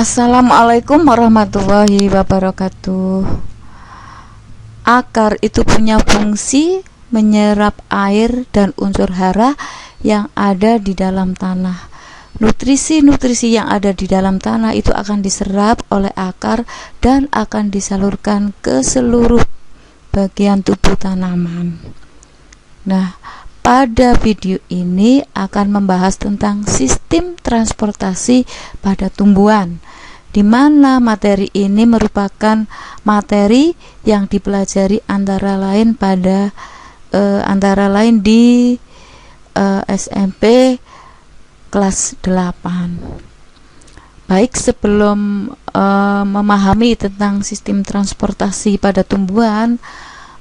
Assalamualaikum warahmatullahi wabarakatuh. Akar itu punya fungsi menyerap air dan unsur hara yang ada di dalam tanah. Nutrisi-nutrisi yang ada di dalam tanah itu akan diserap oleh akar dan akan disalurkan ke seluruh bagian tubuh tanaman. Nah, pada video ini akan membahas tentang sistem transportasi pada tumbuhan, di mana materi ini merupakan materi yang dipelajari antara lain di SMP kelas 8. Baik, sebelum memahami tentang sistem transportasi pada tumbuhan,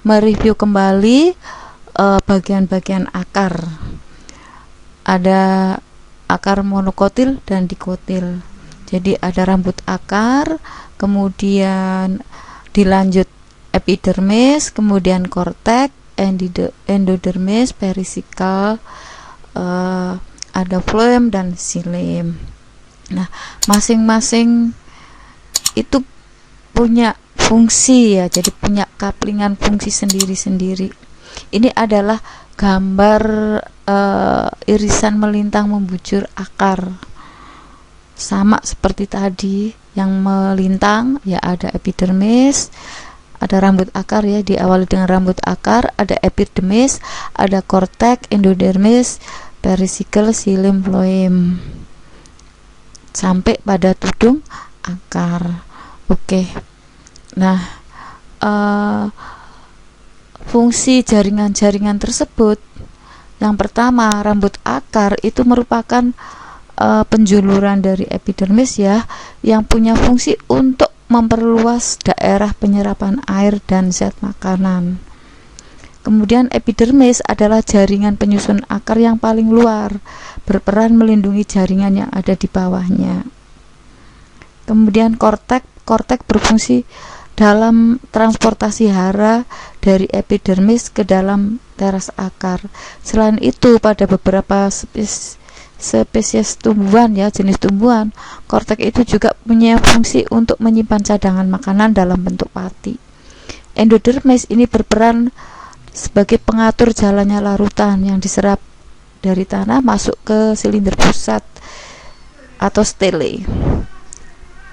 mereview kembali bagian-bagian akar. Ada akar monokotil dan dikotil. Jadi ada rambut akar, kemudian dilanjut epidermis, kemudian korteks, endodermis, perisikal, ada floem dan xilem. Nah, masing-masing itu punya fungsi ya, jadi punya kaplingan fungsi sendiri-sendiri. Ini adalah gambar irisan melintang membujur akar. Sama seperti tadi, yang melintang ya ada epidermis, ada rambut akar ya, diawali dengan rambut akar, ada epidermis, ada korteks, endodermis, perisikal, xilem, floem, sampai pada tudung akar. Oke. Nah, fungsi jaringan-jaringan tersebut, yang pertama, rambut akar itu merupakan penjuluran dari epidermis ya, yang punya fungsi untuk memperluas daerah penyerapan air dan zat makanan. Kemudian epidermis adalah jaringan penyusun akar yang paling luar, berperan melindungi jaringan yang ada di bawahnya. Kemudian korteks berfungsi dalam transportasi hara dari epidermis ke dalam teras akar. Selain itu, pada beberapa spesies tumbuhan ya, jenis tumbuhan, korteks itu juga punya fungsi untuk menyimpan cadangan makanan dalam bentuk pati. Endodermis ini berperan sebagai pengatur jalannya larutan yang diserap dari tanah masuk ke silinder pusat atau stele.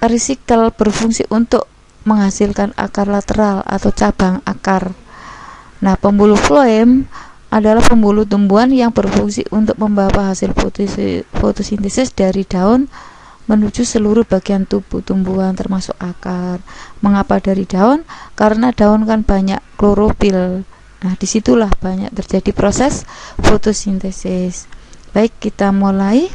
Perisikal berfungsi untuk menghasilkan akar lateral atau cabang akar. Nah, pembuluh floem adalah pembuluh tumbuhan yang berfungsi untuk membawa hasil fotosintesis dari daun menuju seluruh bagian tubuh tumbuhan termasuk akar. Mengapa dari daun? Karena daun kan banyak klorofil. Nah, disitulah banyak terjadi proses fotosintesis. Baik, kita mulai.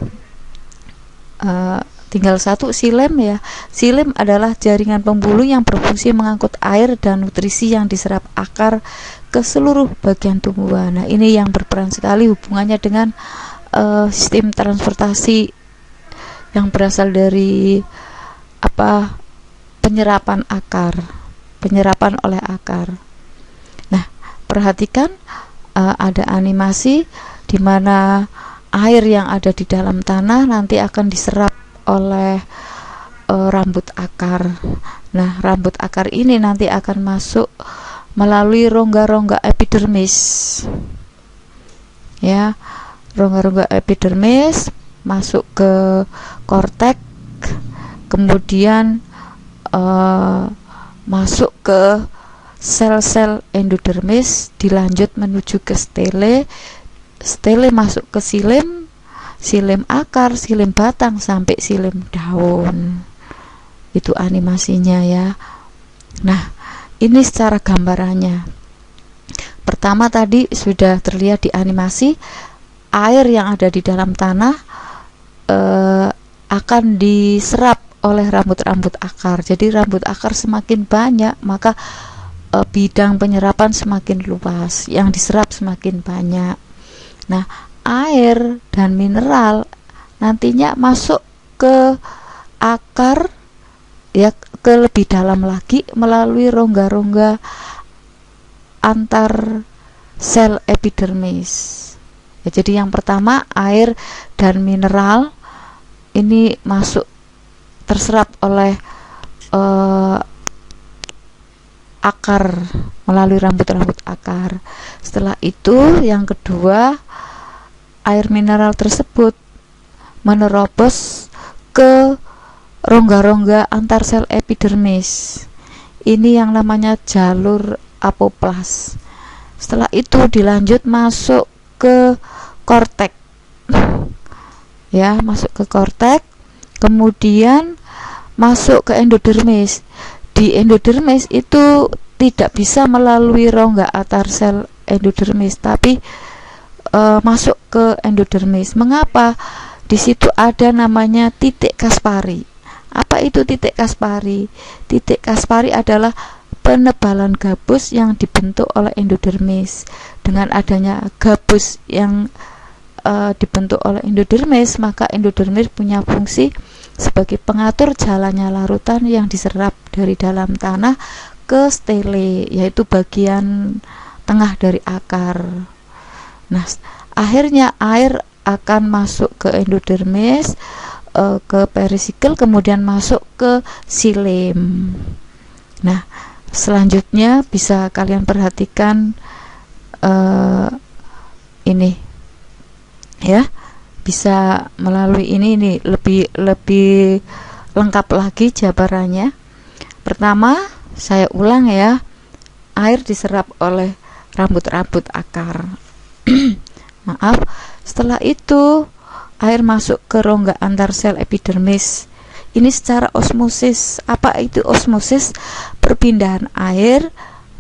Tinggal satu, xilem ya. Xilem adalah jaringan pembuluh yang berfungsi mengangkut air dan nutrisi yang diserap akar ke seluruh bagian tumbuhan. Nah, ini yang berperan sekali hubungannya dengan sistem transportasi yang berasal dari penyerapan oleh akar. Nah, perhatikan ada animasi di mana air yang ada di dalam tanah nanti akan diserap oleh rambut akar. Nah, rambut akar ini nanti akan masuk melalui rongga-rongga epidermis ya, rongga-rongga epidermis masuk ke korteks, kemudian masuk ke sel-sel endodermis, dilanjut menuju ke stele masuk ke xilem akar, xilem batang, sampai xilem daun. Itu animasinya ya. Nah, ini secara gambarannya. Pertama tadi sudah terlihat di animasi, air yang ada di dalam tanah akan diserap oleh rambut-rambut akar. Jadi rambut akar semakin banyak, maka bidang penyerapan semakin luas, yang diserap semakin banyak. Nah, air dan mineral nantinya masuk ke akar ya, ke lebih dalam lagi melalui rongga-rongga antar sel epidermis. Ya, jadi yang pertama air dan mineral ini masuk terserap oleh akar melalui rambut-rambut akar. Setelah itu yang kedua, air mineral tersebut menerobos ke rongga-rongga antar sel epidermis. Ini yang namanya jalur apoplas. Setelah itu dilanjut masuk ke kortek. Ya, masuk ke kortek, kemudian masuk ke endodermis. Di endodermis itu tidak bisa melalui rongga antar sel endodermis, tapi masuk ke endodermis. Mengapa? Di situ ada namanya titik Kaspari. Apa itu titik Kaspari? Titik Kaspari adalah penebalan gabus yang dibentuk oleh endodermis. Dengan adanya gabus yang dibentuk oleh endodermis, maka endodermis punya fungsi sebagai pengatur jalannya larutan yang diserap dari dalam tanah ke stele, yaitu bagian tengah dari akar. Nah, akhirnya air akan masuk ke endodermis, ke perisikel, kemudian masuk ke xilem. Nah, selanjutnya bisa kalian perhatikan ini ya, bisa melalui ini lebih lengkap lagi jabarannya. Pertama, saya ulang ya, air diserap oleh rambut-rambut akar. Maaf. Setelah itu air masuk ke rongga antar sel epidermis. Ini secara osmosis. Apa itu osmosis? Perpindahan air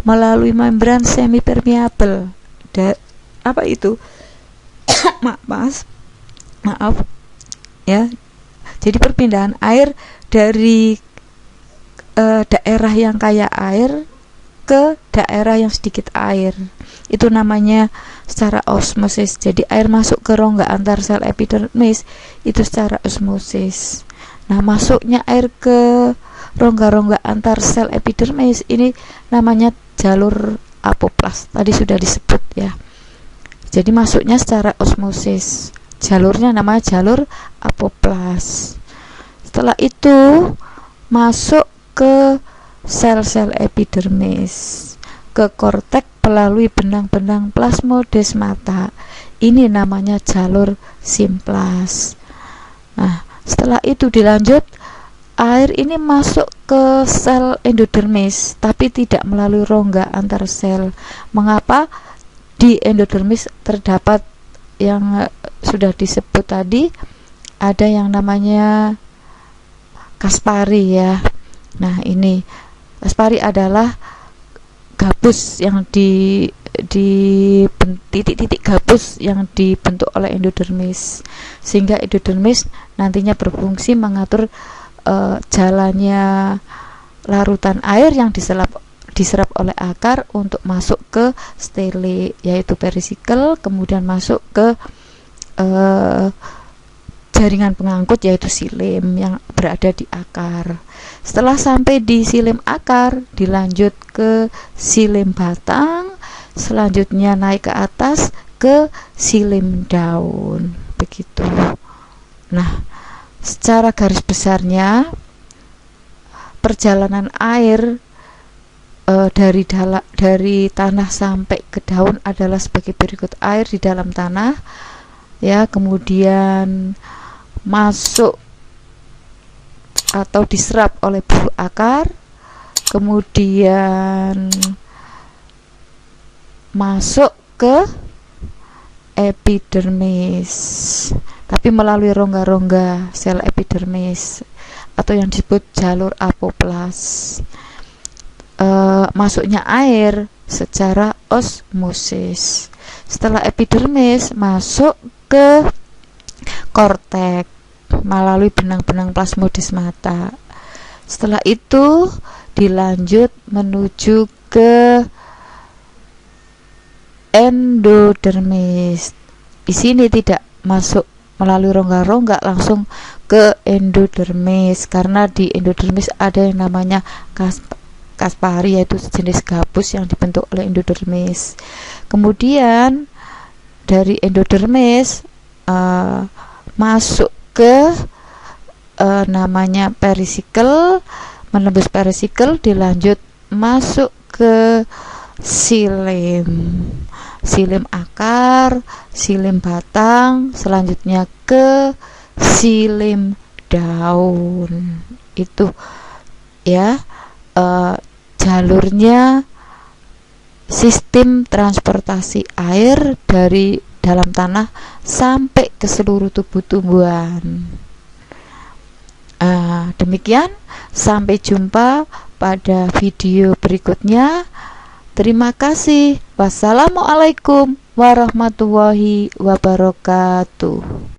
melalui membran semipermeabel. Apa itu? Maaf ya. Jadi perpindahan air dari daerah yang kaya air ke daerah yang sedikit air, itu namanya secara osmosis. Jadi air masuk ke rongga antar sel epidermis itu secara osmosis. Nah, masuknya air ke rongga-rongga antar sel epidermis ini namanya jalur apoplas. Tadi sudah disebut ya. Jadi masuknya secara osmosis. Jalurnya namanya jalur apoplas. Setelah itu masuk ke sel-sel epidermis, ke kortek melalui benang-benang plasmodesmata. Ini namanya jalur simplas. Nah, setelah itu dilanjut, air ini masuk ke sel endodermis, tapi tidak melalui rongga antar sel. Mengapa? Di endodermis terdapat yang sudah disebut tadi, ada yang namanya Kaspari ya. Nah, ini Kaspari adalah gabus yang titik-titik gabus yang dibentuk oleh endodermis, sehingga endodermis nantinya berfungsi mengatur jalannya larutan air yang diserap oleh akar untuk masuk ke stele, yaitu perisikel, kemudian masuk ke jaringan pengangkut yaitu xilem yang berada di akar. Setelah sampai di xilem akar, dilanjut ke xilem batang, selanjutnya naik ke atas ke xilem daun, begitu. Nah, secara garis besarnya perjalanan air dari tanah sampai ke daun adalah sebagai berikut. Air di dalam tanah ya, kemudian masuk atau diserap oleh bulu akar, kemudian masuk ke epidermis, tapi melalui rongga-rongga sel epidermis atau yang disebut jalur apoplas. Masuknya air secara osmosis. Setelah epidermis masuk ke kortek melalui benang-benang plasmodesmata. Setelah itu dilanjut menuju ke endodermis. Di sini tidak masuk melalui rongga-rongga, langsung ke endodermis, karena di endodermis ada yang namanya Kaspari, yaitu jenis gabus yang dibentuk oleh endodermis. Kemudian dari endodermis masuk ke namanya perisikel, menembus perisikel, dilanjut masuk ke silim, silim akar, silim batang, selanjutnya ke silim daun. Itu ya jalurnya sistem transportasi air dari dalam tanah sampai ke seluruh tubuh tumbuhan. Demikian, sampai jumpa pada video berikutnya. Terima kasih. Wassalamualaikum warahmatullahi wabarakatuh.